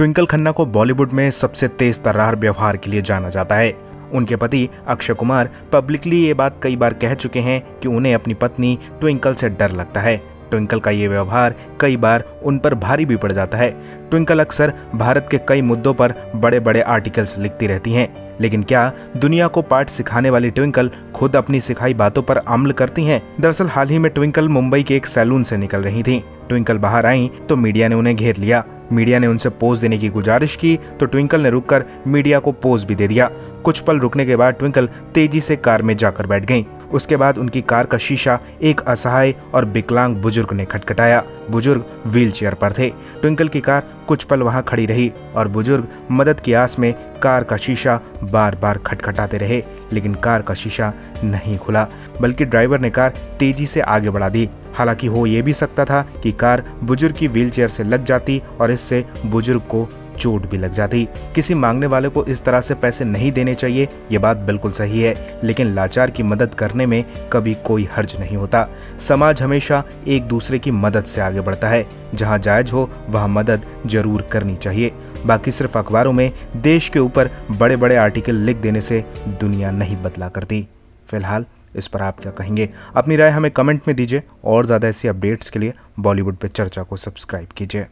ट्विंकल खन्ना को बॉलीवुड में सबसे तेज तर्रार व्यवहार के लिए जाना जाता है। उनके पति अक्षय कुमार पब्लिकली ये बात कई बार कह चुके हैं कि उन्हें अपनी पत्नी ट्विंकल से डर लगता है। ट्विंकल का ये व्यवहार कई बार उन पर भारी भी पड़ जाता है। ट्विंकल अक्सर भारत के कई मुद्दों पर बड़े बड़े आर्टिकल्स लिखती रहती हैं, लेकिन क्या दुनिया को पाठ सिखाने वाली ट्विंकल खुद अपनी सिखाई बातों पर अमल करती हैं? दरअसल हाल ही में ट्विंकल मुंबई के एक सैलून से निकल रही थीं। ट्विंकल बाहर आई तो मीडिया ने उन्हें घेर लिया। मीडिया ने उनसे पोज देने की गुजारिश की तो ट्विंकल ने रुककर मीडिया को पोज भी दे दिया। कुछ पल रुकने के बाद ट्विंकल तेजी से कार में जाकर बैठ गईं। उसके बाद उनकी कार का शीशा एक असहाय और विकलांग बुजुर्ग ने खटखटाया। बुजुर्ग व्हील चेयर पर थे। ट्विंकल की कार कुछ पल वहां खड़ी रही और बुजुर्ग मदद की आस में कार का शीशा बार बार खटखटाते रहे, लेकिन कार का शीशा नहीं खुला, बल्कि ड्राइवर ने कार तेजी से आगे बढ़ा दी। हालांकि हो ये भी सकता था कि कार बुजुर्ग की व्हीलचेयर से लग जाती और इससे बुजुर्ग को चोट भी लग जाती। किसी मांगने वाले को इस तरह से पैसे नहीं देने चाहिए, ये बात बिल्कुल सही है, लेकिन लाचार की मदद करने में कभी कोई हर्ज नहीं होता। समाज हमेशा एक दूसरे की मदद से आगे बढ़ता है। जहां जायज हो वहां मदद जरूर करनी चाहिए। बाकी सिर्फ अखबारों में देश के ऊपर बड़े बड़े आर्टिकल लिख देने से दुनिया नहीं बदला करती। फिलहाल इस पर आप क्या कहेंगे? अपनी राय हमें कमेंट में दीजिए और ज़्यादा ऐसी अपडेट्स के लिए बॉलीवुड पे चर्चा को सब्सक्राइब कीजिए।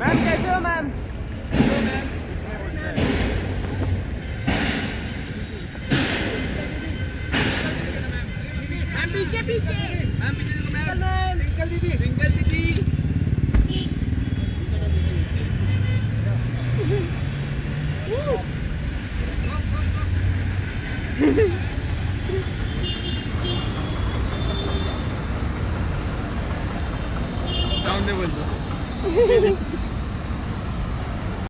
मैम कैसे हो मैम? मैम पीछे पीछे मैम पीछे देखो मैम। ट्विंकल दीदी, ट्विंकल दीदी। सामने बोल दो।